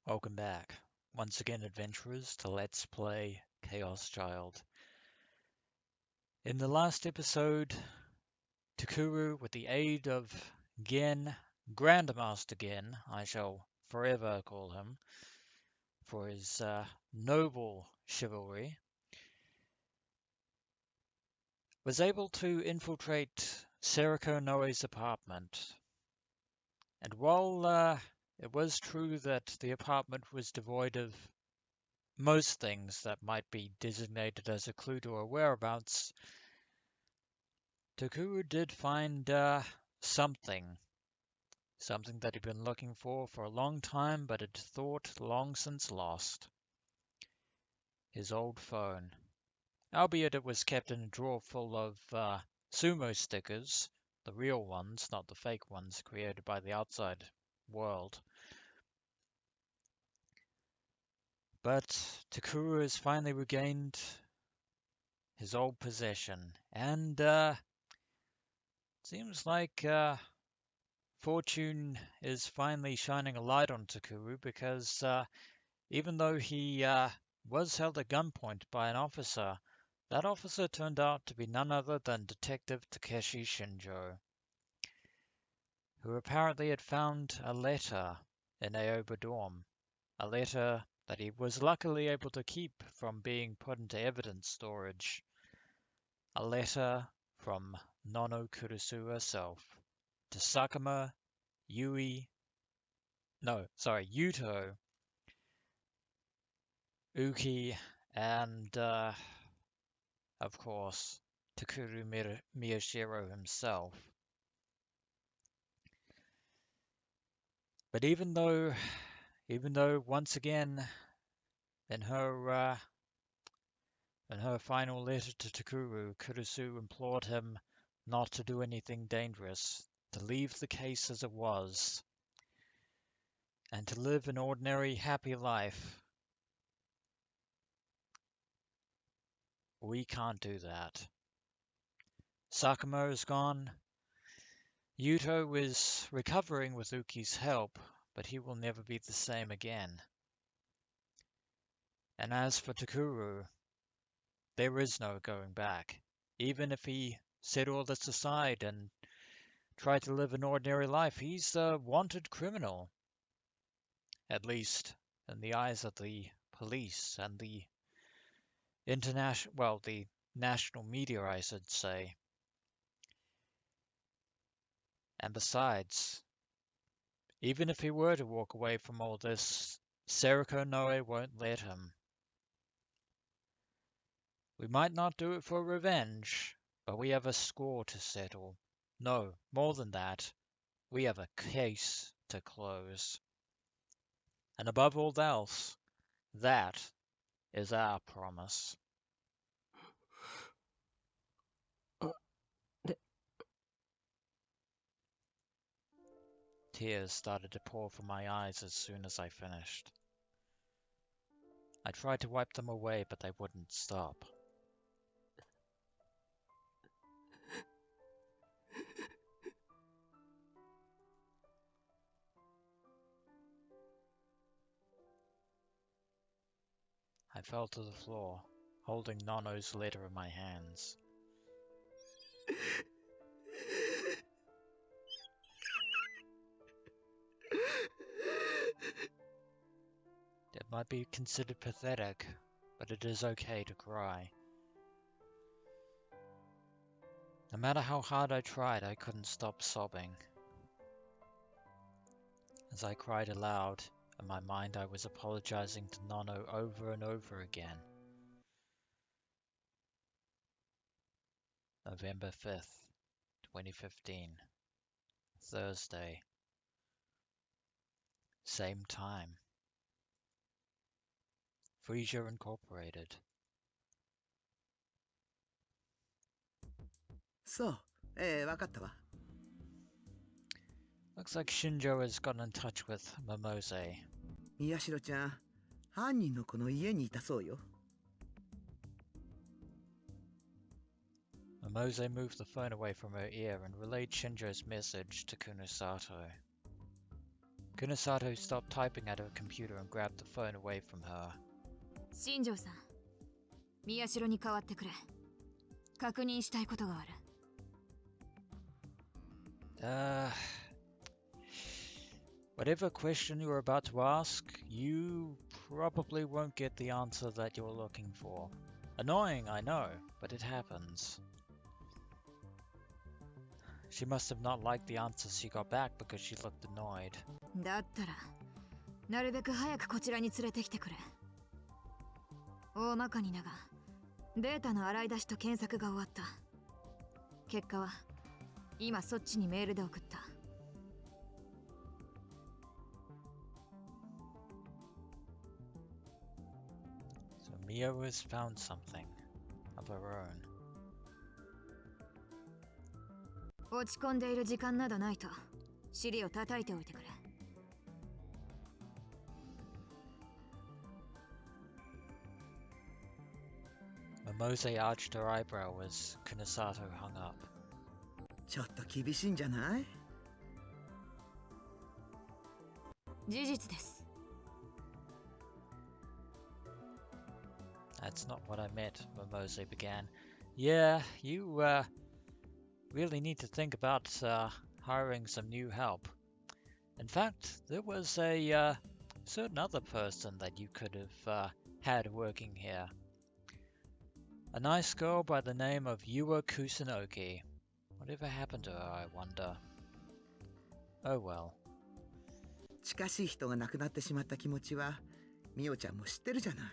Welcome back, once again, adventurers, to Let's Play Chaos Child. In the last episode, Takuru, with the aid of Gen, Grandmaster Gen, I shall forever call him, for his noble chivalry, was able to infiltrate Serika Onoe's apartment. And while it was true that the apartment was devoid of most things that might be designated as a clue to her whereabouts, Takuru did find something. Something that he'd been looking for a long time, but had thought long since lost. His old phone. Albeit it was kept in a drawer full of sumo stickers, the real ones, not the fake ones created by the outside world. But Takuru has finally regained his old possession, and seems like fortune is finally shining a light on Takuru, because even though he was held at gunpoint by an officer, that officer turned out to be none other than Detective Takeshi Shinjo, who apparently had found a letter in Aoba dorm, a letter that he was luckily able to keep from being put into evidence storage, a letter from Nono Kurusu herself to Sakuma, Yuto, Uki, and, of course, Takuru Miyashiro himself. But even though once again, in her final letter to Takuru, Kurusu implored him not to do anything dangerous, to leave the case as it was, and to live an ordinary, happy life, we can't do that. Sakuma is gone. Yuto is recovering with Uki's help, but he will never be the same again. And as for Takuru, there is no going back. Even if he set all this aside and tried to live an ordinary life, he's a wanted criminal. At least in the eyes of the police and the national media, I should say. And besides, even if he were to walk away from all this, Serika Onoe won't let him. We might not do it for revenge, but we have a score to settle. No, more than that, we have a case to close. And above all else, that is our promise. Tears started to pour from my eyes as soon as I finished. I tried to wipe them away, but they wouldn't stop. I fell to the floor, holding Nono's letter in my hands. It might be considered pathetic, but it is okay to cry. No matter how hard I tried, I couldn't stop sobbing. As I cried aloud, in my mind I was apologizing to Nono over and over again. November 5th, 2015. Thursday. Same time. Frisia Incorporated. そう、わかったわ。 Looks like Shinjo has gotten in touch with Momose. 宮代ちゃん、犯人の子の家にいたそうよ。 Momose moved the phone away from her ear and relayed Shinjo's message to Kunosato. Kunasato stopped typing at her computer and grabbed the phone away from her. 新庄さん、宮代に代わってくれ。確認したいことがある。Whatever question you're about to ask, you probably won't get the answer that you're looking for. Annoying, I know, but it happens. She must have not liked the answers she got back because she looked annoyed. だったら、なるべく早くこちらに連れてきてくれ。大まかにだが、データの洗い出しと検索が終わった。結果は、今そっちにメールで送った。So Mio has found something of her own. 落ち込んでいる時間などないと、尻を叩いておいてくれ。Momose arched her eyebrow as Kunasato hung up. ちょっと厳しいんじゃない？事実です。That's not what I meant, Momose began. Yeah, you, really need to think about, hiring some new help. In fact, there was a, certain other person that you could have, had working here. A nice girl by the name of Yua Kusunoki. Whatever happened to her, I wonder. Oh well. 近しい人が亡くなってしまった気持ちは、みおちゃんも知ってるじゃない。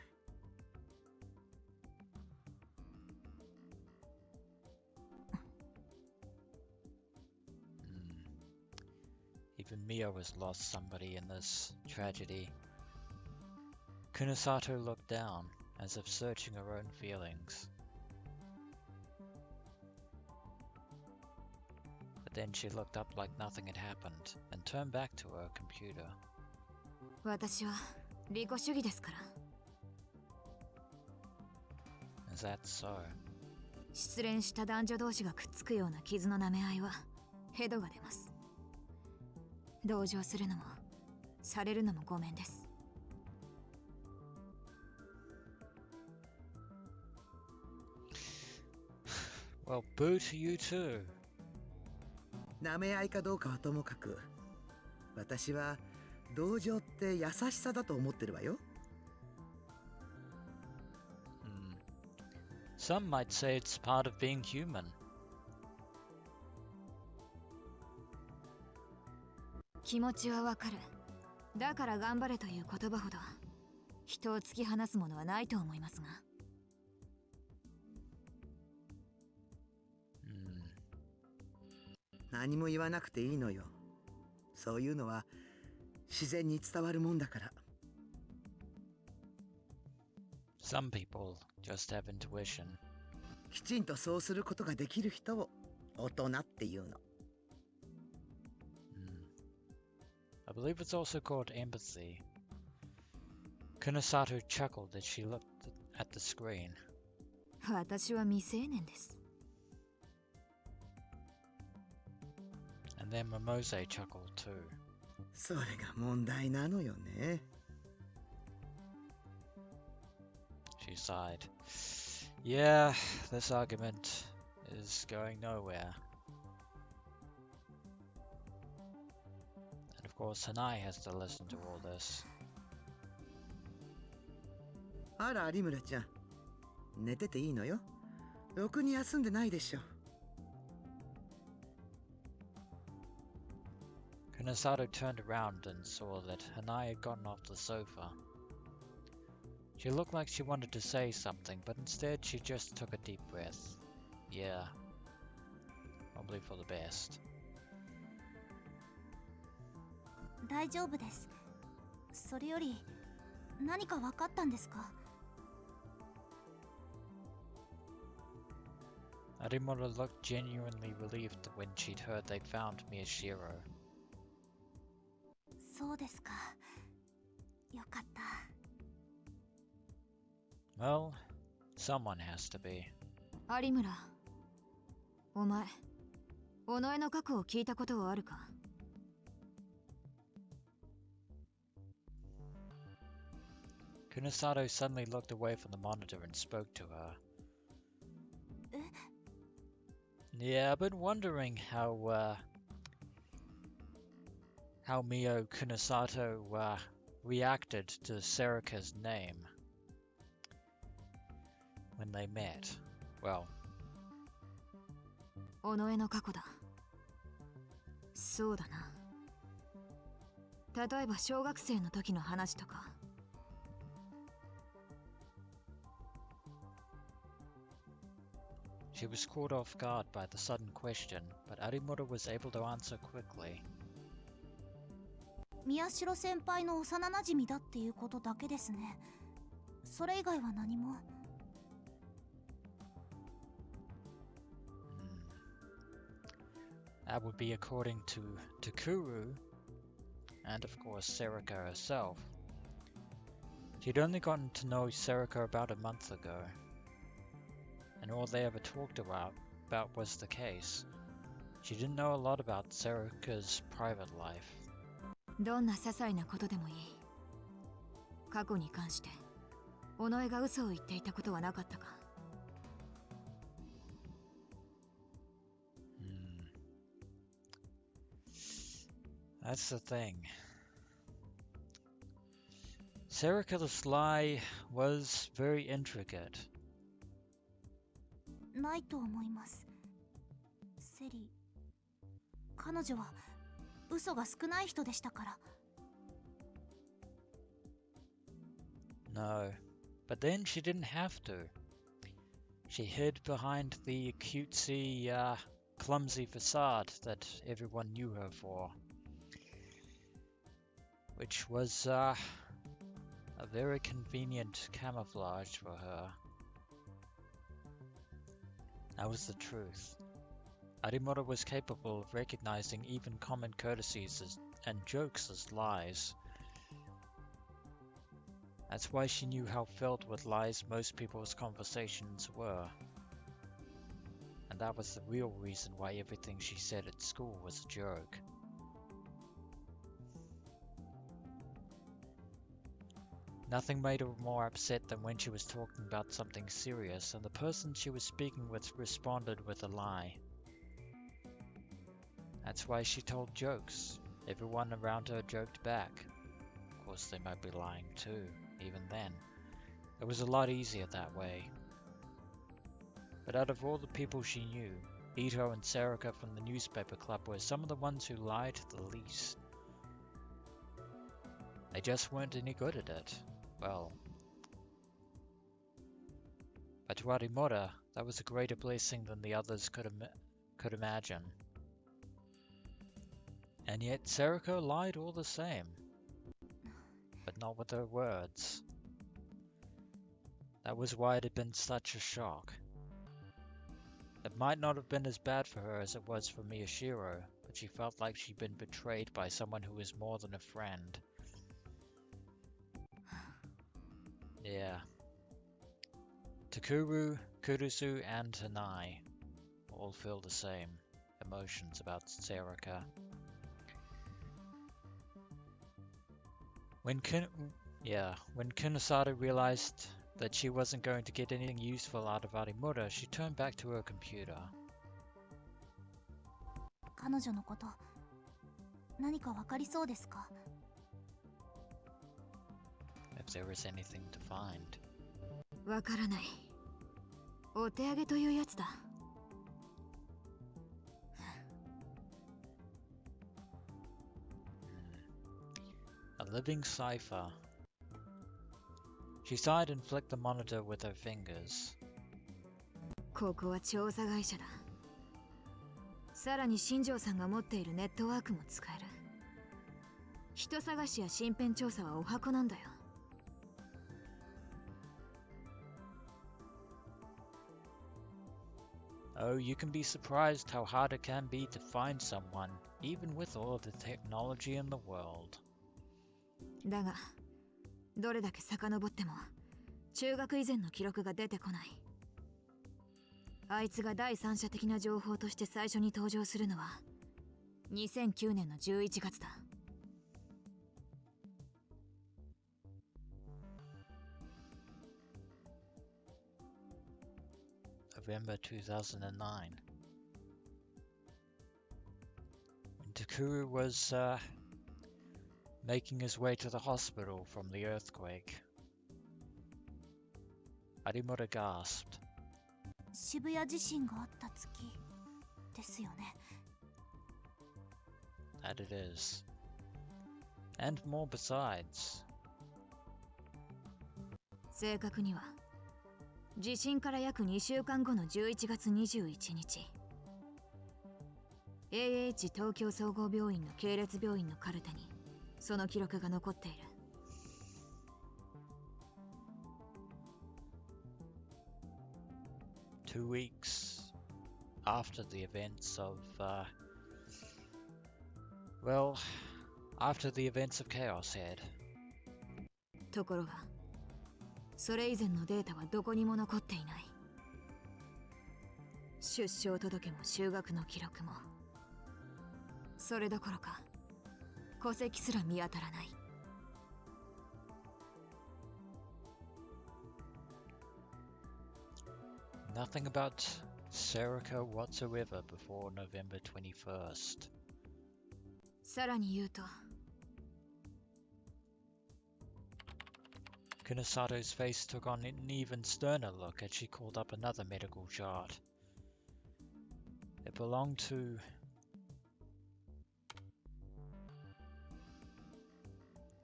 Even Mio has lost somebody in this tragedy. Kunasato looked down, as if searching her own feelings. But then she looked up like nothing had happened, and turned back to her computer. 私は利己主義ですから。Is that so? 失恋した男女同士がくっつくような傷の舐め合いはヘドが出ます。同情するのもされるのもごめんです。Well, boo to you too. 舐め合いかどうかはともかく、私は同情って優しさだと思ってるわよ。Some might say it's part of being human. 気持ちはわかる。だから頑張れという言葉ほど人を突き放すものはないと思いますが。何も言わなくていいのよ。そういうのは自然に伝わるもんだから。Some people just have intuition. きちんとそうすることができる人を大人っていうの。I believe it's also called empathy. Kunasato chuckled as she looked at the screen. 私は未成年です。And then Momose chuckled too. それが問題なのよね。She sighed. Yeah, this argument is going nowhere. And of course, Hinae has to listen to all this. あら、有村ちゃん。寝てていいのよ。ろくに休んでないでしょ。Kunasato turned around and saw that Hinae had gotten off the sofa. She looked like she wanted to say something, but instead she just took a deep breath. Yeah, probably for the best. 大丈夫です。それより何か分かったんですか？ Arimura looked genuinely relieved when she'd heard they'd found Miyashiro. そうですか。よかった。Well, someone has to be. 有村、お前、尾上の過去を聞いたことはあるか？ Kunasato suddenly looked away from the monitor and spoke to her. Yeah, I've been wondering how Mio Kunasato reacted to Serika's name when they met. Well, 尾上の過去だ。そうだな。例えば小学生の時の話とか。she was caught off guard by the sudden question, but Arimura was able to answer quickly. 宮代先輩の幼なじみだっていうことだけですね。それ以外は何も。That would be according to Takuru, and of course Serika herself. She'd only gotten to know Serika about a month ago, and all they ever talked about was the case. She didn't know a lot about Serika's private life. どんな些細なことでもいい。過去に関して尾上が嘘を言っていたことはなかったか。That's the thing. Serika's lie was very intricate. ないと思います。セリ、彼女は嘘が少ない人でしたから。No, but then she didn't have to. She hid behind the cutesy, clumsy facade that everyone knew her for. Which was, a very convenient camouflage for her. That was the truth. Arimura was capable of recognizing even common courtesies and jokes as lies. That's why she knew how filled with lies most people's conversations were. And that was the real reason why everything she said at school was a joke. Nothing made her more upset than when she was talking about something serious and the person she was speaking with responded with a lie. That's why she told jokes. Everyone around her joked back. Of course, they might be lying too, even then. It was a lot easier that way. But out of all the people she knew, Ito and Serika from the newspaper club were some of the ones who lied the least. They just weren't any good at it. Well, but to Arimura, that was a greater blessing than the others could imagine. And yet Serika lied all the same, but not with her words. That was why it had been such a shock. It might not have been as bad for her as it was for Miyashiro, but she felt like she'd been betrayed by someone who was more than a friend. Yeah. Takuru, Kurusu, and Hinae all feel the same emotions about Serika. When Kunasato realized that she wasn't going to get anything useful out of Arimura, she turned back to her computer. 彼女のこと、何かわかりそうですか? If there is anything to find. わからない。お手上げというやつだ。A living cipher. She sighed and flicked the monitor with her fingers. ここは調査会社だ。さらに新庄さんが持っているネットワークも使える。人探しや身辺調査はお箱なんだよ。Oh, you can be surprised how hard it can be to find someone, even with all of the technology in the world. だが、どれだけ遡っても中学以前の記録が出てこない。あいつが第三者的な情報として最初に登場するのは2009年の11月だ。November 2009. When Takuru was making his way to the hospital from the earthquake, Arimura gasped. 渋谷地震があった月ですよね。 That it is. And more besides. 正確には地震から約2週間後の11月21日 AH 東京総合病院の系列病院のカルテにその記録が残っている。 2 weeks after the events of after the events of ChäoS had. ところがそれ以前のデータはどこにも残っていない。出生届も就学の記録もそれどころか戸籍すら見当たらない。 Nothing about Serika whatsoever before November 21st. さらに言うと Kunisato's face took on an even sterner look as she called up another medical chart. It belonged to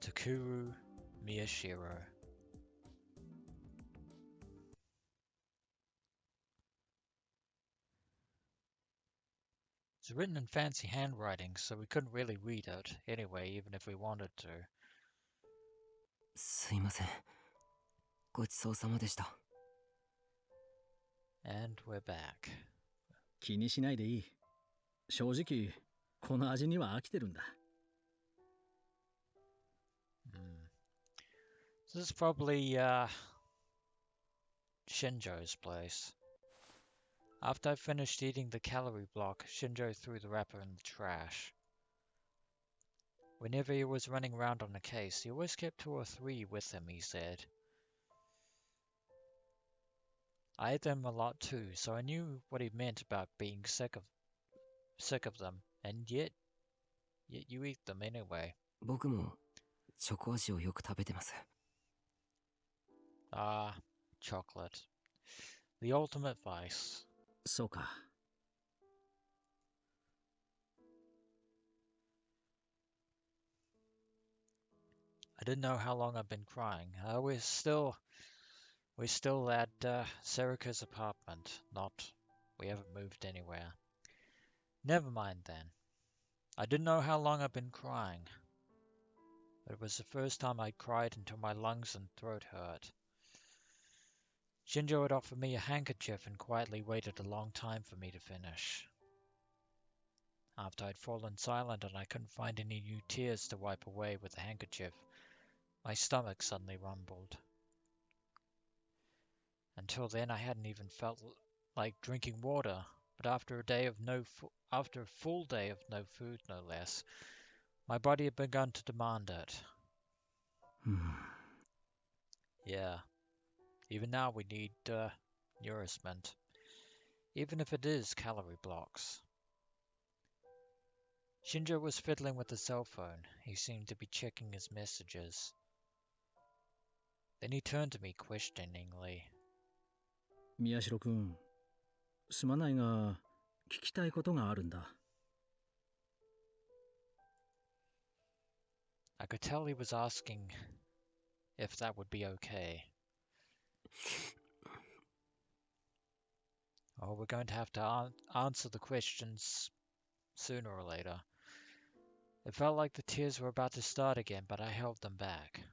Takuru Miyashiro. It's written in fancy handwriting, so we couldn't really read it anyway, even if we wanted to. すいません。ごちそうさまでした。 And we're back. 気にしないでいい。正直、この味には飽きてるんだ。This is probably Shinjo's place. After I finished eating the calorie block, Shinjo threw the wrapper in the trash. Whenever he was running around on a case, he always kept 2 or 3 with him, he said. I ate them a lot too, so I knew what he meant about being sick of them, and yet you eat them anyway. 僕もチョコ味をよく食べてます。 Ah, chocolate. The ultimate vice. そうか。 I didn't know how long I've been crying. We're still at Serika's apartment. We haven't moved anywhere. Never mind then. I didn't know how long I've been crying. But it was the first time I'd cried until my lungs and throat hurt. Shinjo had offered me a handkerchief and quietly waited a long time for me to finish. After I'd fallen silent and I couldn't find any new tears to wipe away with the handkerchief, my stomach suddenly rumbled. Until then, I hadn't even felt like drinking water, but after a full day of no food, no less, my body had begun to demand it. Yeah, even now we need nourishment, even if it is calorie blocks. Shinjo was fiddling with the cell phone. He seemed to be checking his messages. Then he turned to me questioningly. 宮代くん、すまないが、聞きたいことがあるんだ。 I could tell he was asking if that would be okay. Oh, we're going to have to answer the questions sooner or later. It felt like the tears were about to start again, but I held them back.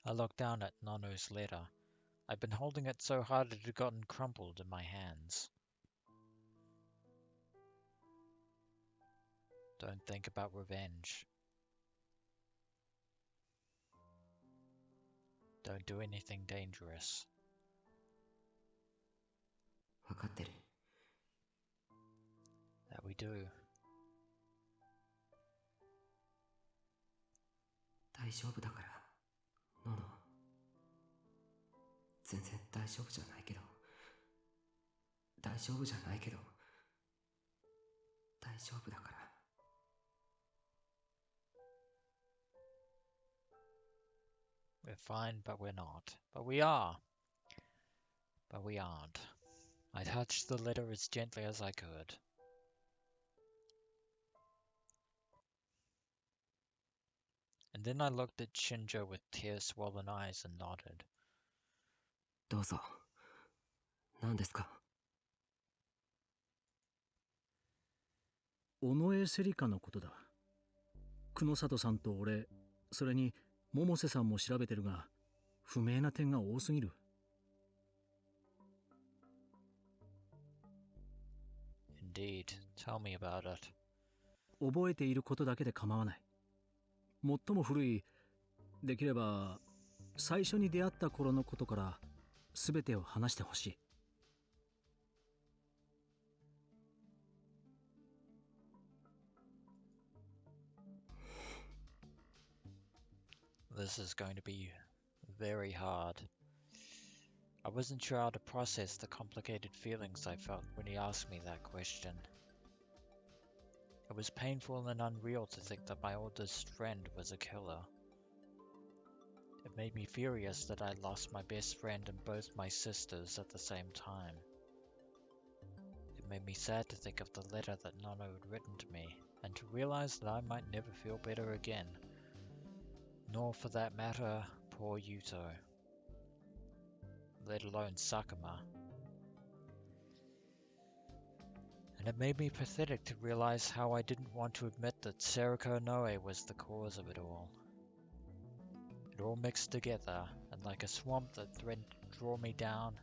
I looked down at Nono's letter. I'd been holding it so hard it had gotten crumpled in my hands. Don't think about revenge. Don't do anything dangerous. 分かってる。 That we do. 大丈夫だから、ノノ。全然大丈夫じゃないけど、大丈夫じゃないけど、大丈夫だから。We're fine, but we're not. But we are. But we aren't. I touched the letter as gently as I could. And then I looked at Shinjo with tear-swollen eyes and nodded. どうぞ。何ですか？尾上セリカのことだ。久野里さんと俺、それに百瀬さんも調べてるが、不明な点が多すぎる。Indeed. Tell me about it. 覚えていることだけで構わない。最も古い、できれば最初に出会った頃のことから全てを話してほしい。This is going to be very hard. I wasn't sure how to process the complicated feelings I felt when he asked me that question. It was painful and unreal to think that my oldest friend was a killer. It made me furious that I lost my best friend and both my sisters at the same time. It made me sad to think of the letter that Nano had written to me, and to realize that I might never feel better again. Nor, for that matter, poor Yuto. Let alone Sakuma. And it made me pathetic to realize how I didn't want to admit that Serika Onoe was the cause of it all. It all mixed together, and like a swamp that threatened to draw me down,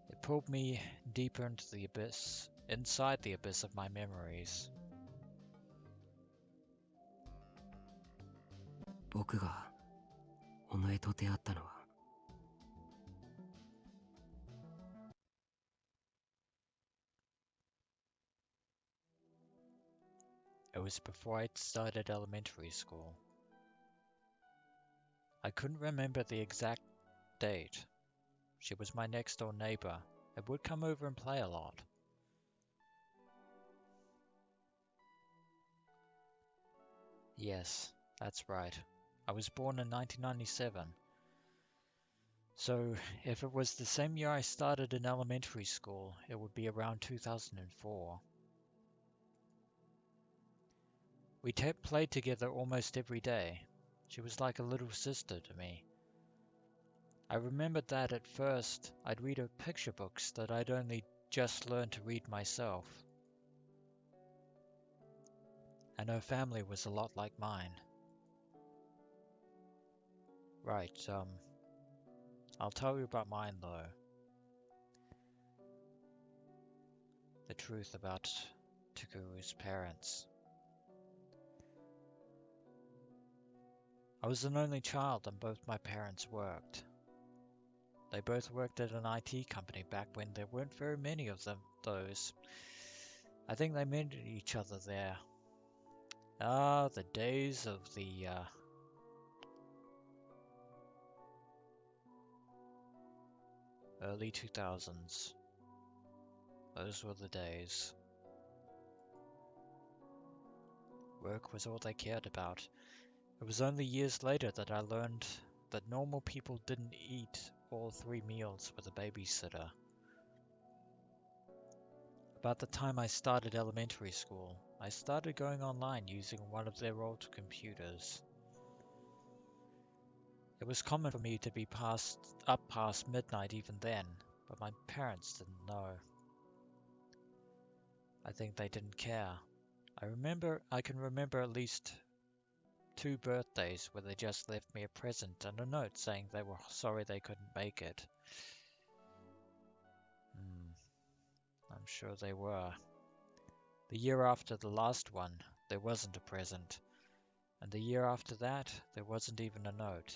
it pulled me deeper into the abyss, inside the abyss of my memories. 僕が尾上と出会ったのは、It was before I'd started elementary school. I couldn't remember the exact date. She was my next door neighbor and would come over and play a lot. Yes, that's right. I was born in 1997. So, if it was the same year I started in elementary school, it would be around 2004. We played together almost every day. She was like a little sister to me. I remembered that at first I'd read her picture books that I'd only just learned to read myself. And her family was a lot like mine. Right, I'll tell you about mine though. The truth about Takuru's parents. I was an only child and both my parents worked. They both worked at an IT company back when there weren't very many of those. I think they met each other there. Ah, the days of the early 2000s. Those were the days. Work was all they cared about. It was only years later that I learned that normal people didn't eat all 3 meals with a babysitter. About the time I started elementary school, I started going online using one of their old computers. It was common for me to be up past midnight even then, but my parents didn't know. I think they didn't care. I can remember at least 2 birthdays where they just left me a present and a note saying they were sorry they couldn't make it. I'm sure they were. The year after the last one, there wasn't a present. And the year after that, there wasn't even a note.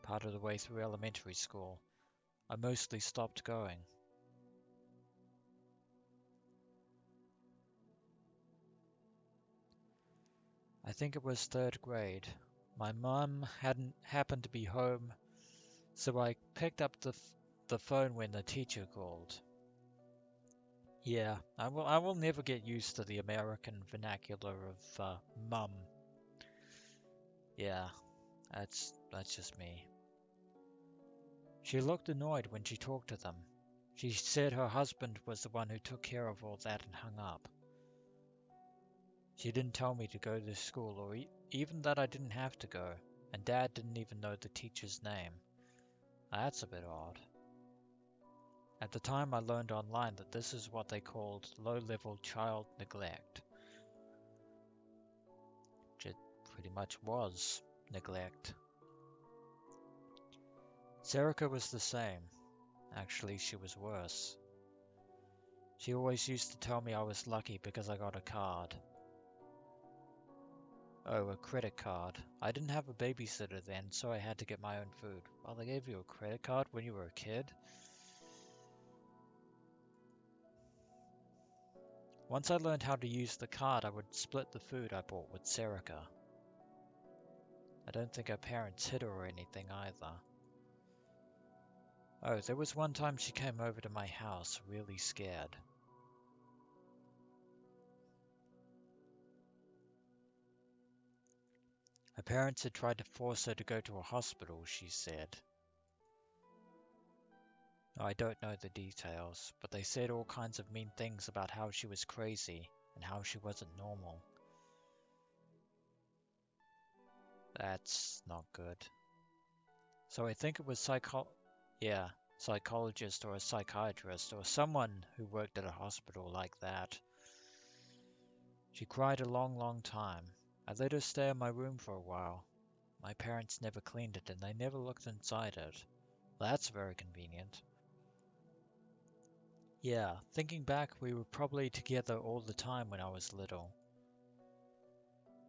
Part of the way through elementary school, I mostly stopped going. I think it was 3rd grade. My mum hadn't happened to be home So I picked up the phone when the teacher called. Yeah, I will never get used to the American vernacular of mum. Yeah, that's just me. She looked annoyed when she talked to them. She said her husband was the one who took care of all that and hung up. She didn't tell me to go to school or even that I didn't have to go, and Dad didn't even know the teacher's name. That's a bit odd. At the time I learned online that this is what they called low-level child neglect. Which it pretty much was neglect. Serika was the same. Actually, she was worse. She always used to tell me I was lucky because I got a card. Oh, a credit card. I didn't have a babysitter then, so I had to get my own food. Well, they gave you a credit card when you were a kid? Once I learned how to use the card, I would split the food I bought with Serika. I don't think her parents hid her or anything either. Oh, there was one time she came over to my house, really scared. Her parents had tried to force her to go to a hospital, she said. I don't know the details, but they said all kinds of mean things about how she was crazy and how she wasn't normal. That's not good. So I think it was psychologist or a psychiatrist or someone who worked at a hospital like that. She cried a long, long time. I let her stay in my room for a while. My parents never cleaned it and they never looked inside it. That's very convenient. Yeah, thinking back, we were probably together all the time when I was little.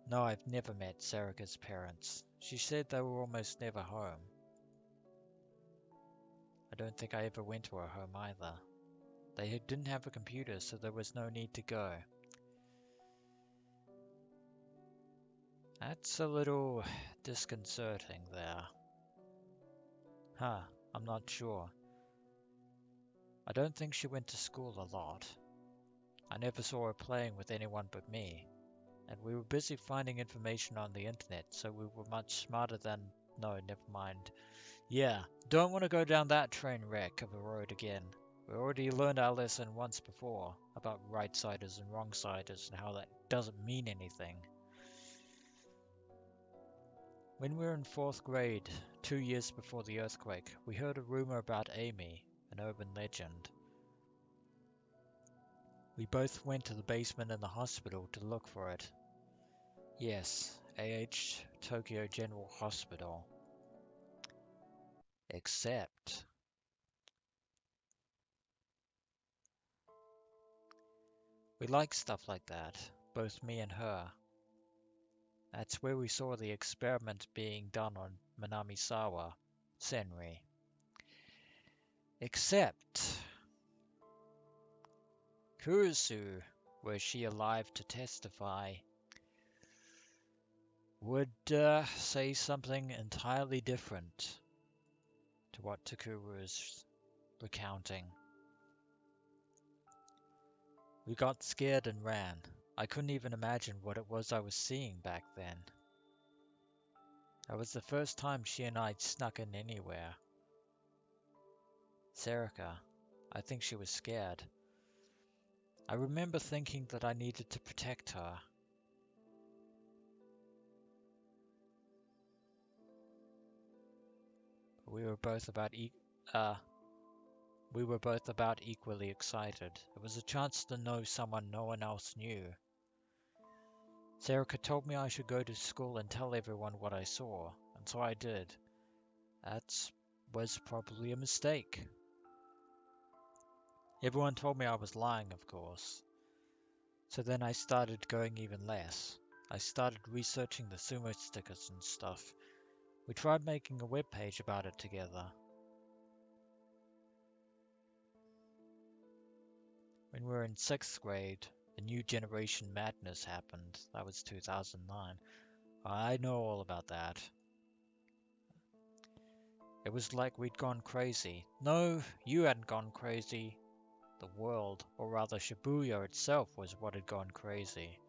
No, I've never met Serika's parents. She said they were almost never home. I don't think I ever went to her home either. They didn't have a computer, so there was no need to go. That's a little disconcerting there. Huh, I'm not sure. I don't think she went to school a lot. I never saw her playing with anyone but me. And we were busy finding information on the internet, so we were much smarter than... No, never mind. Yeah, don't want to go down that train wreck of a road again. We already learned our lesson once before about right-siders and wrong-siders and how that doesn't mean anything. When we were in 4th grade, 2 years before the earthquake, we heard a rumor about Amy, an urban legend. We both went to the basement in the hospital to look for it. Yes, AH Tokyo General Hospital. Except... we like stuff like that, both me and her. That's where we saw the experiment being done on Minamisawa, Senri. Except... Kurusu, were she alive to testify, would say something entirely different to what Takuru is recounting. We got scared and ran. I couldn't even imagine what it was I was seeing back then. That was the first time she and I snuck in anywhere. Serika, I think she was scared. I remember thinking that I needed to protect her. We were both about equally excited. It was a chance to know someone no one else knew. Serika told me I should go to school and tell everyone what I saw, and so I did. That was probably a mistake. Everyone told me I was lying, of course. So then I started going even less. I started researching the sumo stickers and stuff. We tried making a web page about it together. When we were in 6th grade, the new generation madness happened. That was 2009. I know all about that. It was like we'd gone crazy. No, you hadn't gone crazy. The world, or rather Shibuya itself, was what had gone crazy.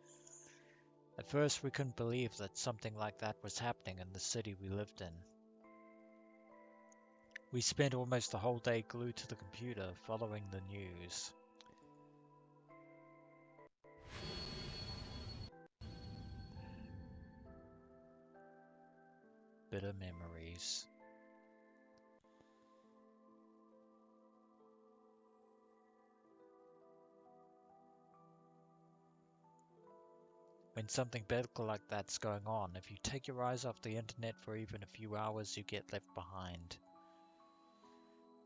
At first we couldn't believe that something like that was happening in the city we lived in. We spent almost the whole day glued to the computer following the news. Bitter memories. When something bad like that's going on, if you take your eyes off the internet for even a few hours, you get left behind.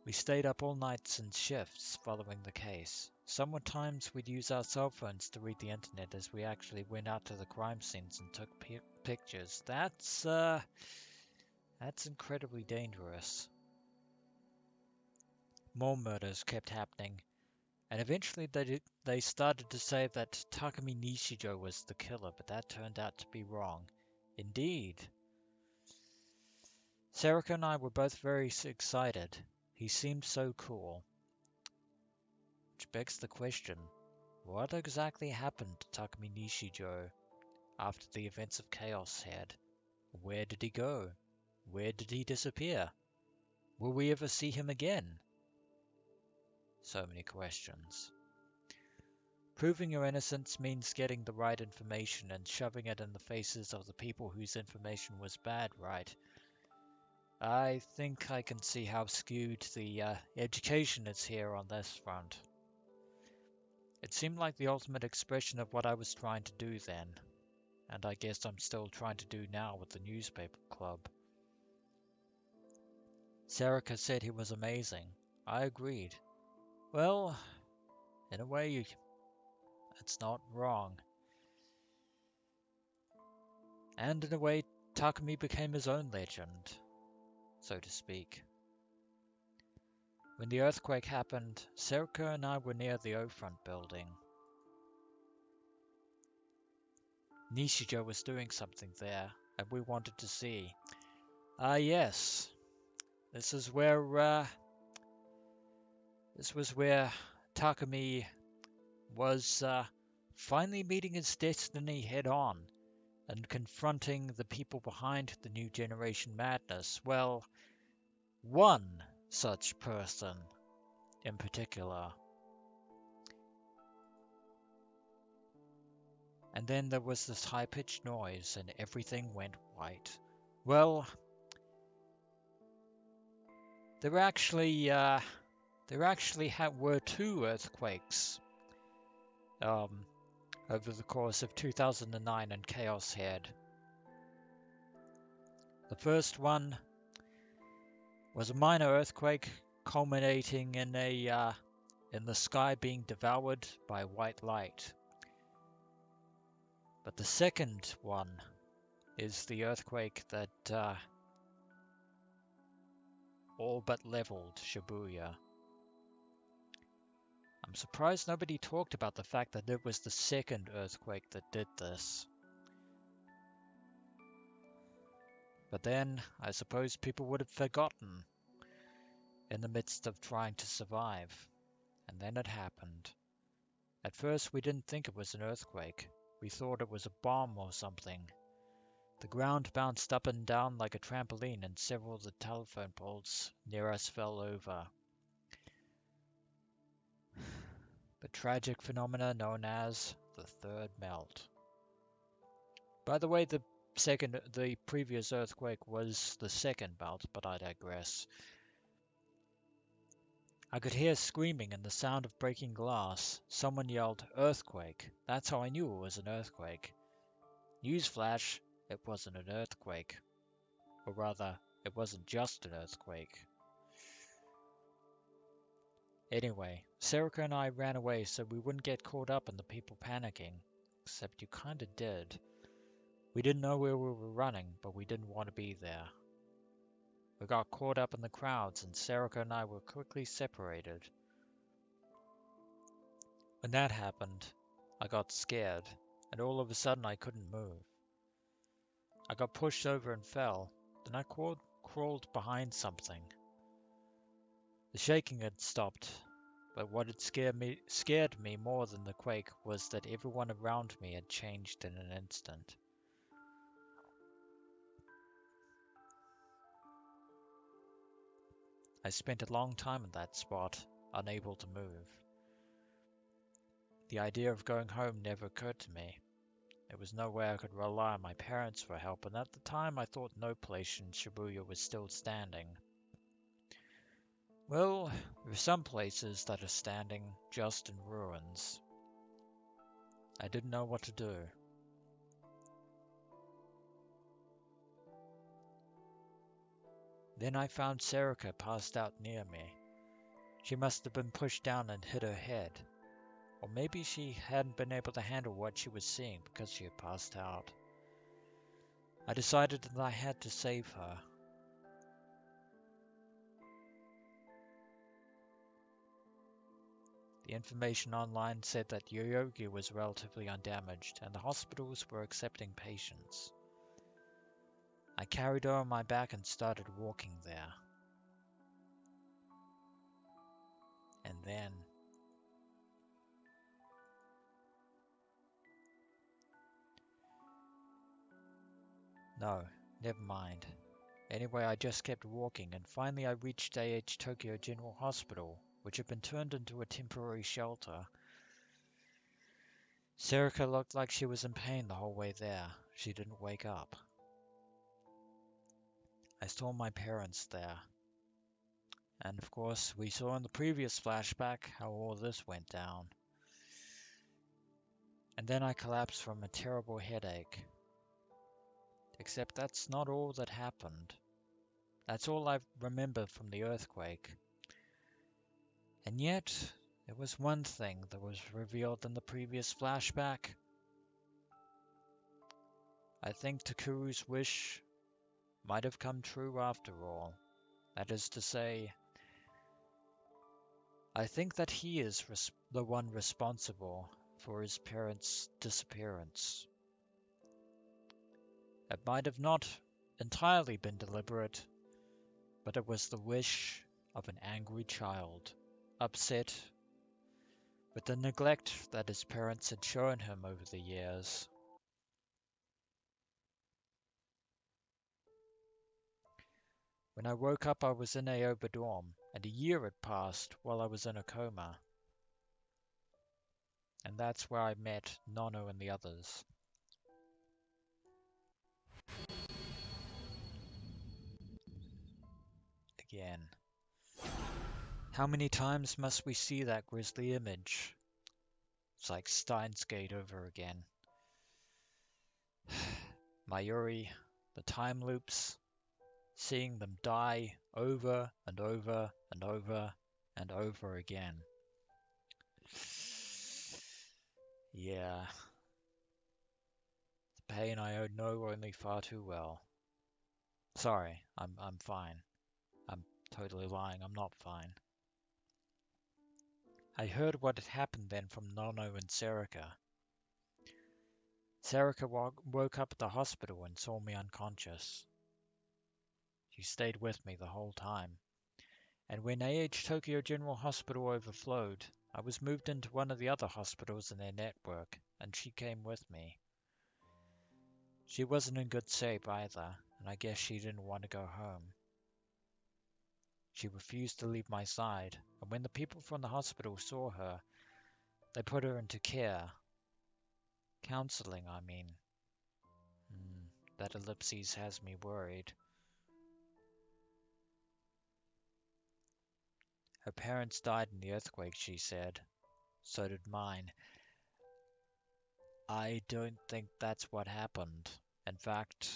We stayed up all nights in shifts following the case. Sometimes we'd use our cell phones to read the internet as we actually went out to the crime scenes and took pictures. That's incredibly dangerous. More murders kept happening, and eventually they started to say that Takumi Nishijo was the killer, but that turned out to be wrong. Indeed. Serika and I were both very excited. He seemed so cool. Which begs the question, what exactly happened to Takumi Nishijo after the events of ChäoS had? Where did he go? Where did he disappear? Will we ever see him again? So many questions. Proving your innocence means getting the right information and shoving it in the faces of the people whose information was bad, right? I think I can see how skewed the education is here on this front. It seemed like the ultimate expression of what I was trying to do then, and I guess I'm still trying to do now with the newspaper club. Serika said he was amazing. I agreed. Well, in a way, it's not wrong. And in a way, Takumi became his own legend, so to speak. When the earthquake happened, Serika and I were near the O-Front building. Nishijo was doing something there, and we wanted to see. Yes. This was where Takumi was finally meeting his destiny head-on and confronting the people behind the New Generation Madness. Well, one such person in particular. And then there was this high-pitched noise and everything went white. Well, there actually were two earthquakes over the course of 2009 and ChäoS had. The first one was a minor earthquake culminating in the sky being devoured by white light. But the second one is the earthquake that all but leveled Shibuya. I'm surprised nobody talked about the fact that it was the second earthquake that did this. But then, I suppose people would have forgotten in the midst of trying to survive. And then it happened. At first we didn't think it was an earthquake. We thought it was a bomb or something. The ground bounced up and down like a trampoline and several of the telephone poles near us fell over. The tragic phenomena known as the third melt. By the way, the previous earthquake was the second melt, but I digress. I could hear screaming and the sound of breaking glass. Someone yelled, "Earthquake." That's how I knew it was an earthquake. Newsflash, it wasn't an earthquake. Or rather, it wasn't just an earthquake. Anyway, Serika and I ran away so we wouldn't get caught up in the people panicking. Except you kinda did. We didn't know where we were running, but we didn't want to be there. We got caught up in the crowds and Serika and I were quickly separated. When that happened, I got scared, and all of a sudden I couldn't move. I got pushed over and fell. Then I crawled crawled behind something. The shaking had stopped, but what had scared me more than the quake was that everyone around me had changed in an instant. I spent a long time in that spot, unable to move. The idea of going home never occurred to me. There was no way I could rely on my parents for help, and at the time I thought no place in Shibuya was still standing. Well, there are some places that are standing just in ruins. I didn't know what to do. Then I found Serika passed out near me. She must have been pushed down and hit her head. Or maybe she hadn't been able to handle what she was seeing because she had passed out. I decided that I had to save her. The information online said that Yoyogi was relatively undamaged and the hospitals were accepting patients. I carried her on my back and started walking there. And then... No, never mind. Anyway, I just kept walking and finally I reached AH Tokyo General Hospital, which had been turned into a temporary shelter. Serika looked like she was in pain the whole way there. She didn't wake up. I saw my parents there. And of course, we saw in the previous flashback how all this went down. And then I collapsed from a terrible headache. Except that's not all that happened. That's all I remember from the earthquake. And yet, there was one thing that was revealed in the previous flashback. I think Takuru's wish might have come true after all. That is to say, I think that he is the one responsible for his parents' disappearance. It might have not entirely been deliberate, but it was the wish of an angry child, upset with the neglect that his parents had shown him over the years. When I woke up, I was in Aoba dorm, and a year had passed while I was in a coma. And that's where I met Nono and the others. Again. How many times must we see that grisly image? It's like Steins Gate over again. Mayuri, the time loops, seeing them die over and over and over and over again. Yeah. The pain I know only far too well. Sorry, I'm fine. I'm totally lying, I'm not fine. I heard what had happened then from Nono and Serika. Serika woke up at the hospital and saw me unconscious. She stayed with me the whole time. And when AH Tokyo General Hospital overflowed, I was moved into one of the other hospitals in their network, and she came with me. She wasn't in good shape either, and I guess she didn't want to go home. She refused to leave my side, and when the people from the hospital saw her, they put her into care. Counseling, I mean. That ellipses has me worried. Her parents died in the earthquake, she said. So did mine. I don't think that's what happened. In fact,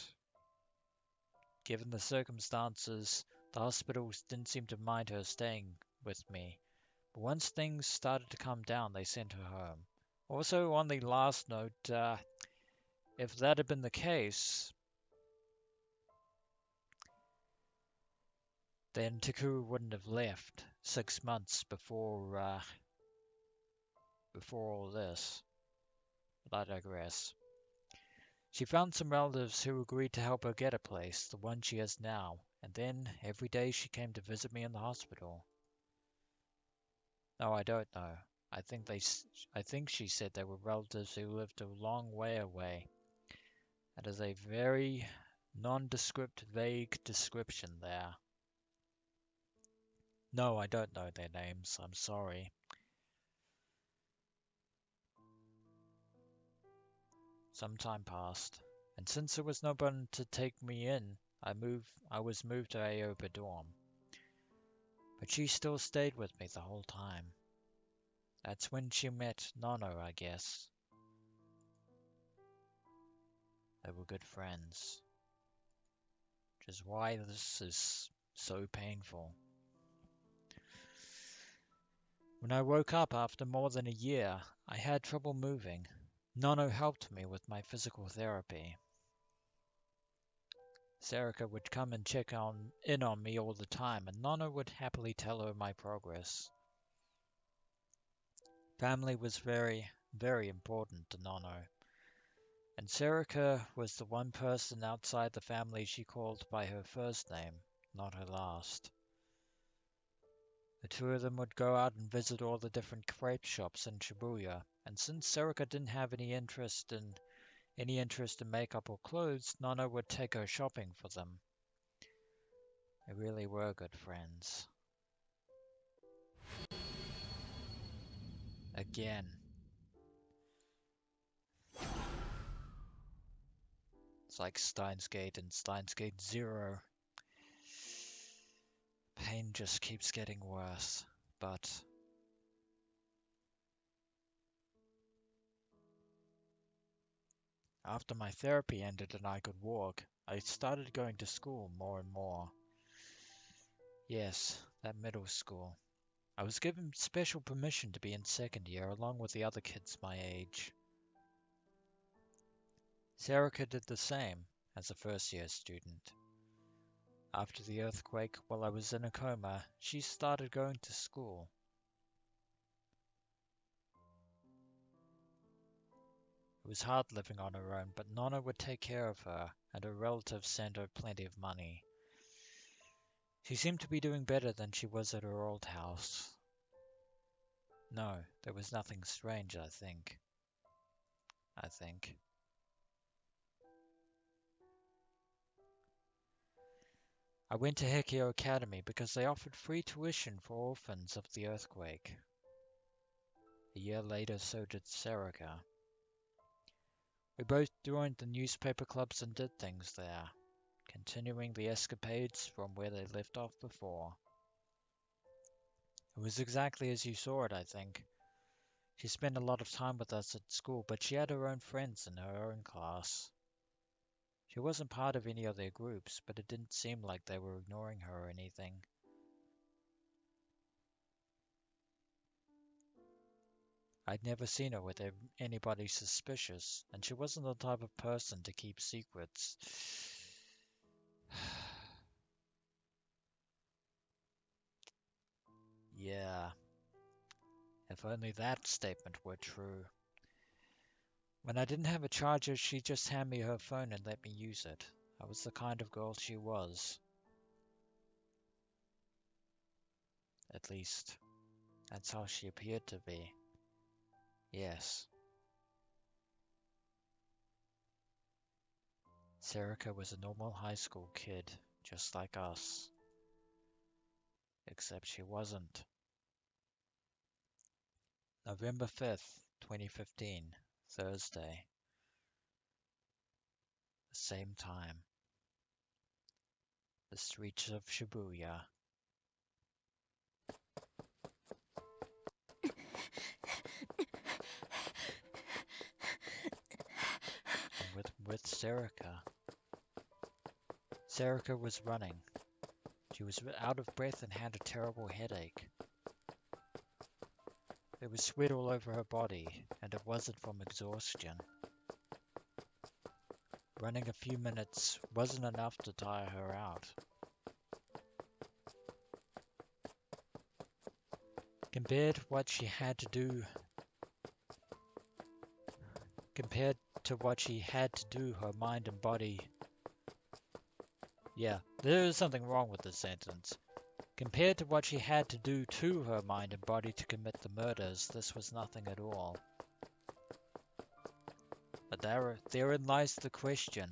given the circumstances, the hospitals didn't seem to mind her staying with me. But once things started to calm down, they sent her home. Also, on the last note, if that had been the case, then Takuru wouldn't have left 6 months before all this. But I digress. She found some relatives who agreed to help her get a place, the one she has now, and and then every day she came to visit me in the hospital. No, I don't know. I think she said they were relatives who lived a long way away. That is a very nondescript, vague description there. No, I don't know their names. I'm sorry. Some time passed, and since there was no one to take me in, I was moved to Aoba dorm. But she still stayed with me the whole time. That's when she met Nono, I guess. They were good friends. Which is why this is so painful. When I woke up after more than a year, I had trouble moving. Nono helped me with my physical therapy. Serika would come and in on me all the time, and Nono would happily tell her my progress. Family was very, very important to Nono, and Serika was the one person outside the family she called by her first name, not her last. The two of them would go out and visit all the different crepe shops in Shibuya, and since Serika didn't have any interest in makeup or clothes, Nono would take her shopping for them. They really were good friends. Again. It's like Steins Gate and Steins Gate Zero. Pain just keeps getting worse, but after my therapy ended and I could walk, I started going to school more and more. Yes, that middle school. I was given special permission to be in second year along with the other kids my age. Serika did the same as a first year student. After the earthquake, while I was in a coma, she started going to school. It was hard living on her own, but Nonna would take care of her, and her relatives sent her plenty of money. She seemed to be doing better than she was at her old house. No, there was nothing strange, I think. I went to Hekio Academy because they offered free tuition for orphans of the earthquake. A year later, so did Serika. We both joined the newspaper clubs and did things there, continuing the escapades from where they left off before. It was exactly as you saw it, I think. She spent a lot of time with us at school, but she had her own friends in her own class. She wasn't part of any of their groups, but it didn't seem like they were ignoring her or anything. I'd never seen her with anybody suspicious, and she wasn't the type of person to keep secrets. Yeah, if only that statement were true. When I didn't have a charger, she'd just hand me her phone and let me use it. I was the kind of girl she was. At least, that's how she appeared to be. Yes. Serika was a normal high school kid, just like us. Except she wasn't. November 5th, 2015, Thursday. The same time. The streets of Shibuya. And with Serika. Serika was running. She was out of breath and had a terrible headache. There was sweat all over her body, and it wasn't from exhaustion. Running a few minutes wasn't enough to tire her out. Compared to what she had to do, her mind and body Yeah, there is something wrong with this sentence. Compared to what she had to do to her mind and body to commit the murders, this was nothing at all. But therein lies the question.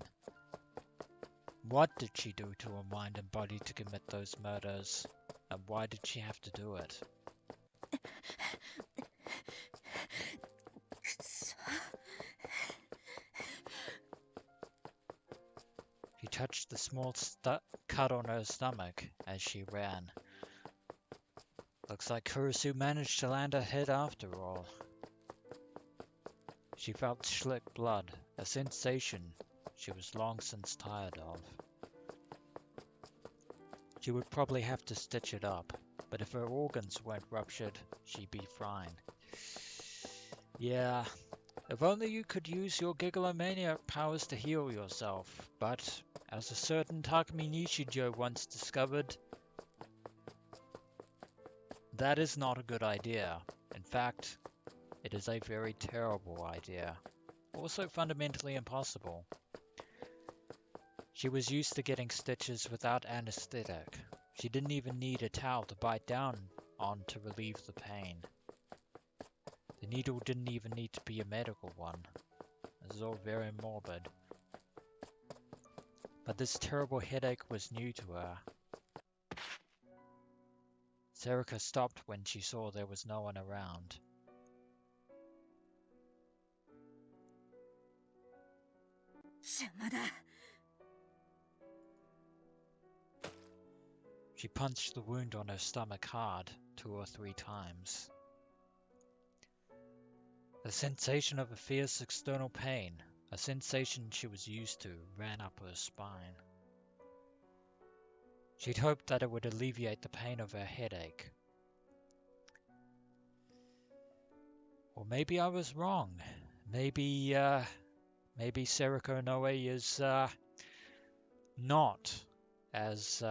What did she do to her mind and body to commit those murders? And why did she have to do it? She touched the small cut on her stomach as she ran. Looks like Kurusu managed to land her head after all. She felt slick blood, a sensation she was long since tired of. She would probably have to stitch it up, but if her organs weren't ruptured, she'd be fine. Yeah, if only you could use your Gigalomaniac powers to heal yourself, but as a certain Takumi Nishijo once discovered, that is not a good idea. In fact, it is a very terrible idea. Also fundamentally impossible. She was used to getting stitches without anesthetic. She didn't even need a towel to bite down on to relieve the pain. The needle didn't even need to be a medical one. This is all very morbid. But this terrible headache was new to her. Serika stopped when she saw there was no one around. She punched the wound on her stomach hard 2 or 3 times. The sensation of a fierce external pain, a sensation she was used to, ran up her spine. She'd hoped that it would alleviate the pain of her headache. Or maybe I was wrong. Maybe Serika Onoe is not as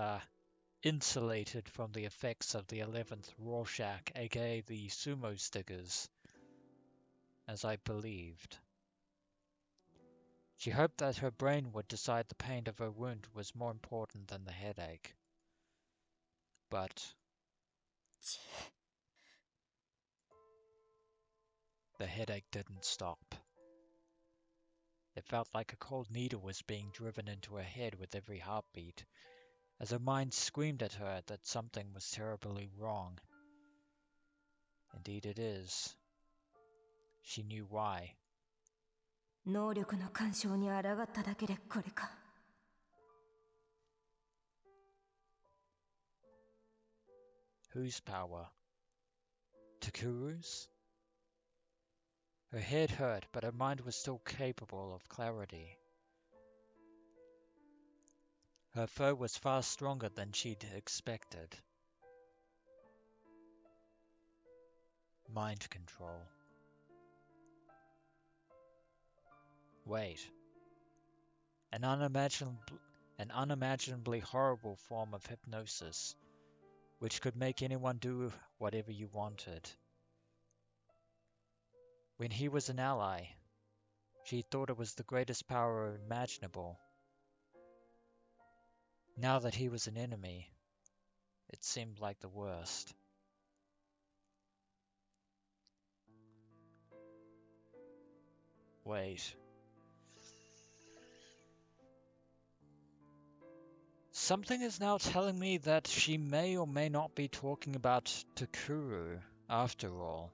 insulated from the effects of the 11th Rorschach, aka the sumo stickers, as I believed. She hoped that her brain would decide the pain of her wound was more important than the headache. But the headache didn't stop. It felt like a cold needle was being driven into her head with every heartbeat, as her mind screamed at her that something was terribly wrong. Indeed it is. She knew why. 能力の干渉に抗っただけでこれか。Whose power? Takuru's? Her head hurt, but her mind was still capable of clarity. Her foe was far stronger than she'd expected. Mind control. Wait. An unimaginably horrible form of hypnosis, which could make anyone do whatever you wanted. When he was an ally, she thought it was the greatest power imaginable. Now that he was an enemy, it seemed like the worst. Wait. Something is now telling me that she may or may not be talking about Takuru, after all.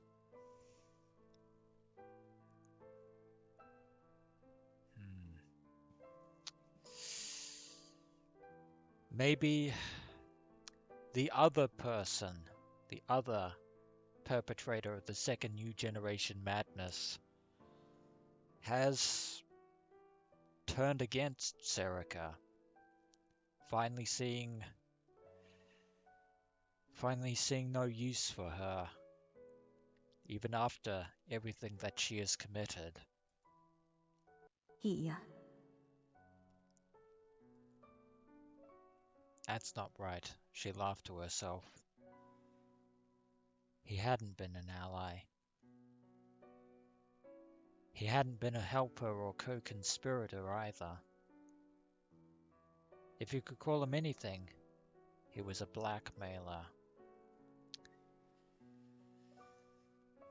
Maybe the other person, the other perpetrator of the second new generation madness, has turned against Serika, finally seeing no use for her, even after everything that she has committed. いいや。 That's not right, she laughed to herself. He hadn't been an ally. He hadn't been a helper or co-conspirator either. If you could call him anything, he was a blackmailer.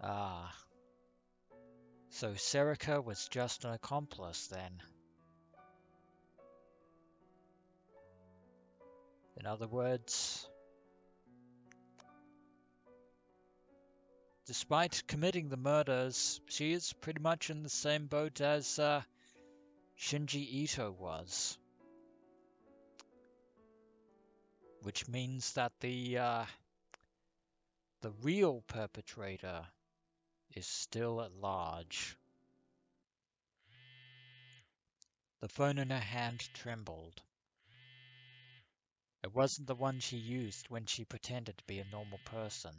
Ah, so Serika was just an accomplice then. In other words, despite committing the murders, she is pretty much in the same boat as Shinji Ito was. Which means that the real perpetrator is still at large. The phone in her hand trembled. It wasn't the one she used when she pretended to be a normal person.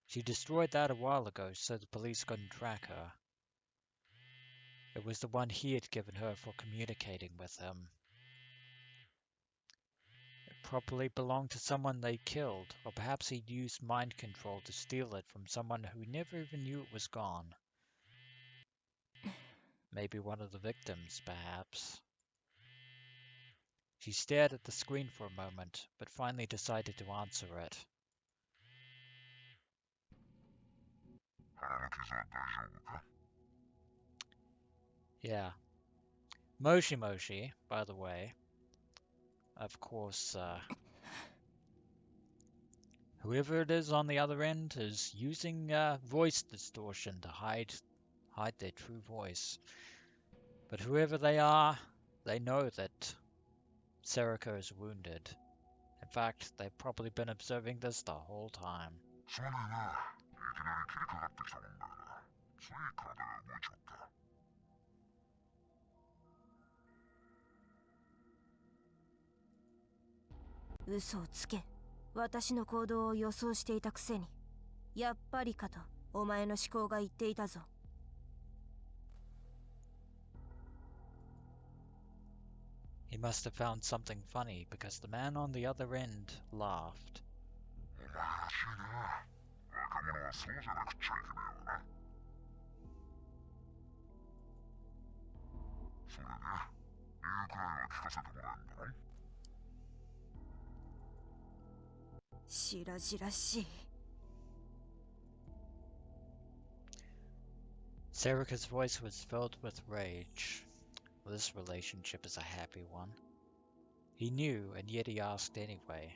She destroyed that a while ago so the police couldn't track her. It was the one he had given her for communicating with him. It probably belonged to someone they killed, or perhaps he'd used mind control to steal it from someone who never even knew it was gone. Maybe one of the victims, perhaps. She stared at the screen for a moment, but finally decided to answer it. Yeah. Moshi Moshi, by the way. Of course, whoever it is on the other end is using voice distortion to hide their true voice. But whoever they are, they know that Serika is wounded. In fact, they've probably been observing this the whole time.嘘をつけ。私の行動を予想していたくせに。やっぱりかとお前の思考が言っていたぞ。He must have found something funny because the man on the other end laughed. Serika's voice was filled with rage. This relationship is a happy one. He knew, and yet he asked anyway.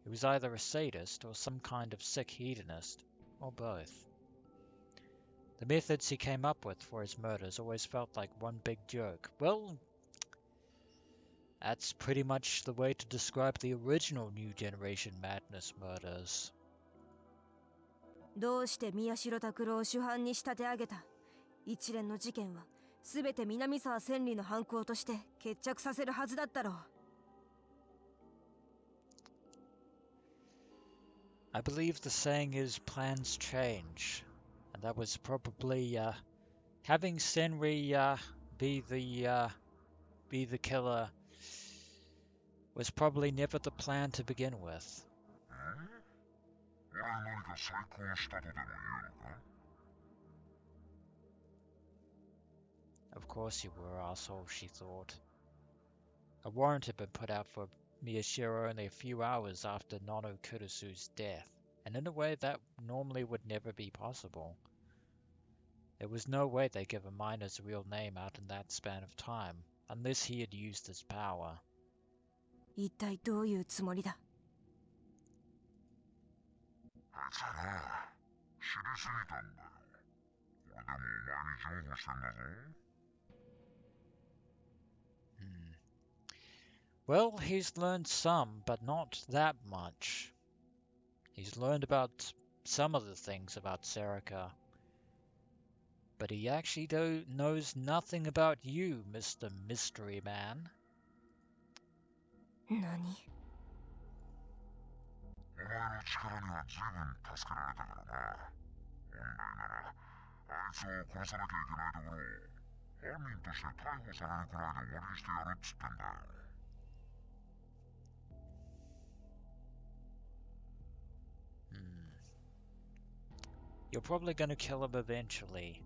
He was either a sadist or some kind of sick hedonist, or both. The methods he came up with for his murders always felt like one big joke. Well, that's pretty much the way to describe the original New Generation Madness murders. どうして宮代拓郎を主犯に仕立て上げた。一連の事件は全て南沢千里の犯行として決着させるはずだったろう。I believe the saying is plans change, and that was probably having Senri be the killer was probably never the plan to begin with. Of course you were, asshole, she thought. A warrant had been put out for Miyashiro only a few hours after Nono Kurusu's death, and in a way that normally would never be possible. There was no way they'd give a miner's real name out in that span of time, unless he had used his power. 一体どういうつもりだ。Well, he's learned some, but not that much. He's learned about some of the things about Serika. But he actually knows nothing about you, Mr. Mystery Man. 何？お前の力には十分助けられたからな。本来なら、あいつを殺さなきゃいけないところを、犯人として逮捕されるくらいで終わりにしてやるっつってんだよ。You're probably gonna kill him eventually.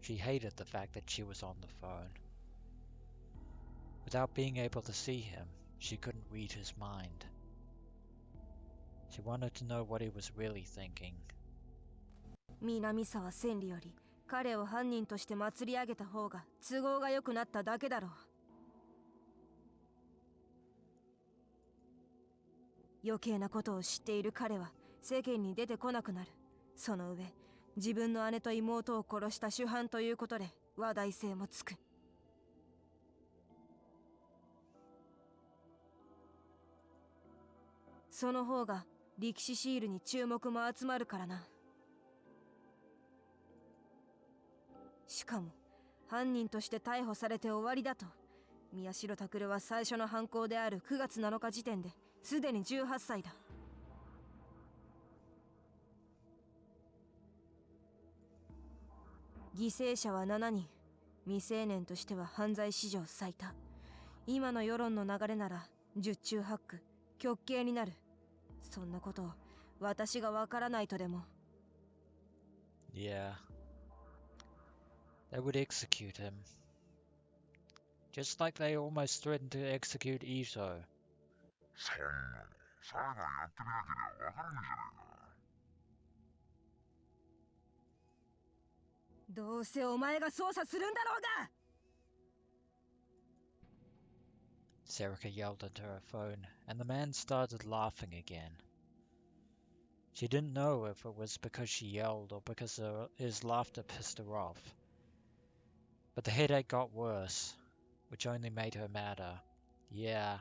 She hated the fact that she was on the phone. Without being able to see him, she couldn't read his mind. She wanted to know what he was really thinking. 南沢千里より彼を犯人として祭り上げた方が都合が良くなっただけだろう。余計なことを知っている彼は世間に出てこなくなる。その上、自分の姉と妹を殺した主犯ということで話題性もつく。その方が力士シールに注目も集まるからな。しかも犯人として逮捕されて終わりだと。宮代拓は最初の犯行である9月7日時点ですでに18歳だ。犠牲者は7人。未成年としては犯罪史上最多。今の世論の流れなら十中八九極刑になる。そんなことを私がわからないとでも。Yeah. They would execute him. Just like they almost threatened to execute Ito. そんなの裁判やってみなければわからんじゃないか。どうせお前が捜査するんだろうが。Serika yelled into her phone, and the man started laughing again. She didn't know if it was because she yelled or because his laughter pissed her off. But the headache got worse, which only made her madder. Yeah.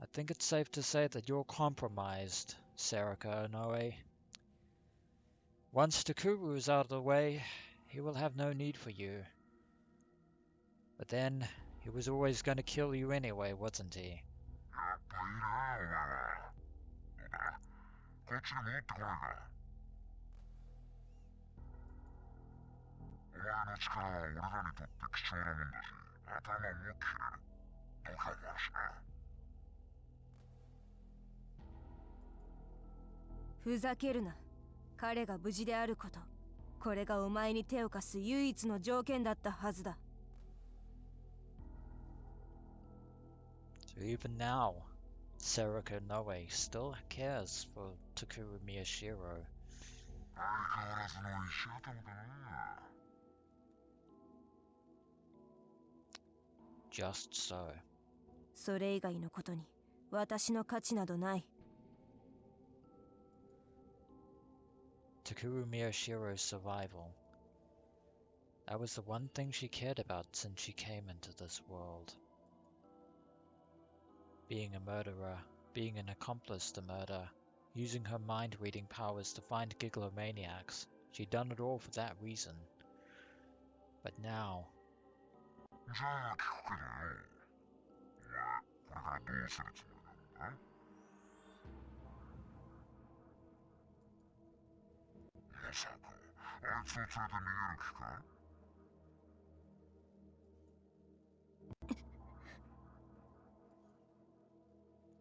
I think it's safe to say that you're compromised, Serika Onoe. Once Takuru is out of the way, he will have no need for you. But then, he was always going to kill you anyway, wasn't he? やっぱいいなお前は。どうだ、こっちに戻ってこないか。お前の力は俺らにとって貴重なもんだし、頭も切れる。度胸もあるしな。ふざけるな。彼が無事であること、これがお前に手を貸す唯一の条件だったはずだ。So even now, Serika Onoe still cares for Takuru Miyashiro. 相変わらずの石頭だな。Just so. それ以外のことに私の価値などない。Takuru Miyashiro's survival. That was the one thing she cared about since she came into this world. Being a murderer, being an accomplice to murder, using her mind-reading powers to find gigalomaniacs. She'd done it all for that reason. But now... じゃあ聞くけどよ。お前、これからどうするつもりなんだ？まさか、あいつを連れて逃げる気か？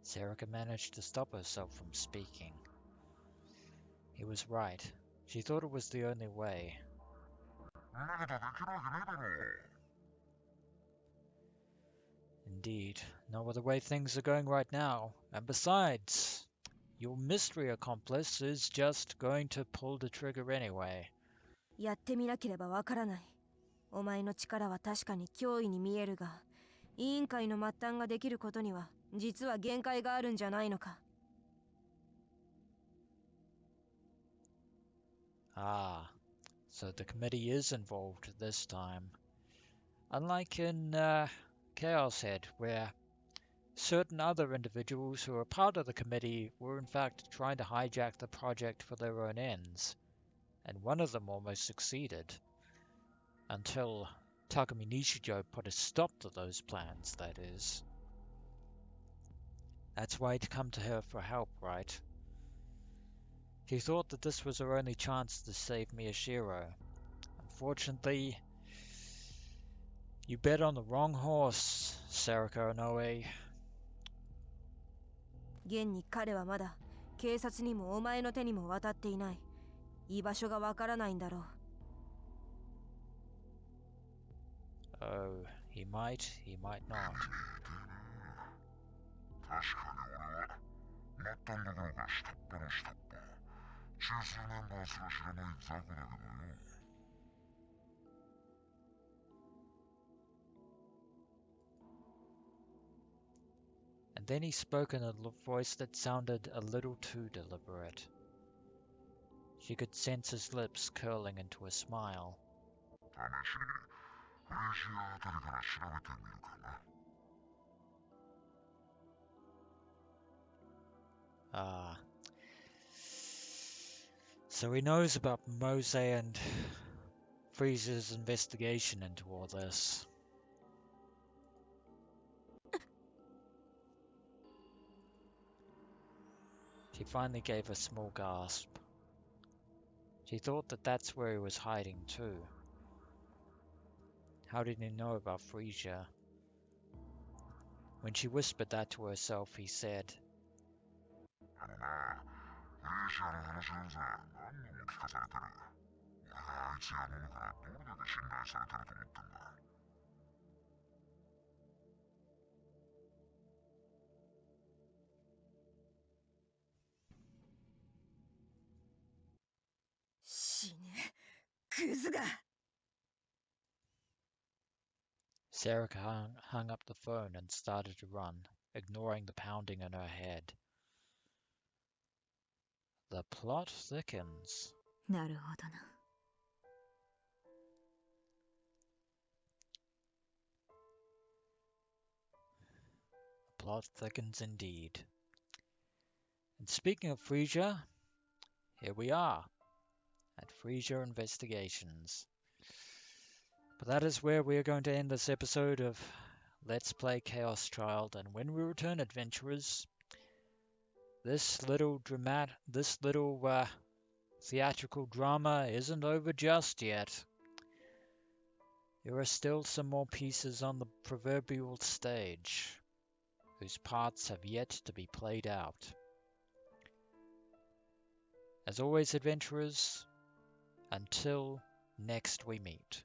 Serika managed to stop herself from speaking. He was right. She thought it was the only way. そんなことできるわけねえだろ。Indeed, not with the way things are going right now. And besides, your mystery accomplice is just going to pull the trigger anyway. やってみなければわからない。お前の力は確かに脅威に見えるが、委員会の末端ができることには実は限界があるんじゃないのか。Ah, so the committee is involved this time. Unlike in ChäoS Head, where certain other individuals who are part of the committee were in fact trying to hijack the project for their own ends, and one of them almost succeeded. Until Takumi Nishijo put a stop to those plans, that is. That's why he'd come to her for help, right? She thought that this was her only chance to save Miyashiro. Unfortunately, you bet on the wrong horse, Serika Onoe. 現に彼はまだ警察にもお前の手にも渡っていない。居場所がわからないんだろう。Oh, he might not. 確かに俺は末端どころか下っ端の下っ端。中枢メンバーすら知らない雑魚だけどよ。And then he spoke in a voice that sounded a little too deliberate. She could sense his lips curling into a smile. 試しにフレーシアあたりから調べてみるかな。Ah. So he knows about Mose and Frieza's investigation into all this. She finally gave a small gasp. She thought that that's where he was hiding too. How did he know about Frisia? When she whispered that to herself, he said, あのな、フレーシアの話なんざ何度も聞かされてる。俺があいつや飲むからどれだけ信頼されてると思ってんだ。死ね、クズが。 Serika hung up the phone and started to run, ignoring the pounding in her head. The plot thickens. なるほどな。The plot thickens indeed. And speaking of Frisia, here we are at Frisia Investigations. But that is where we are going to end this episode of Let's Play ChäoS Child, and when we return, adventurers, this little theatrical drama isn't over just yet. There are still some more pieces on the proverbial stage, whose parts have yet to be played out. As always, adventurers, until next we meet.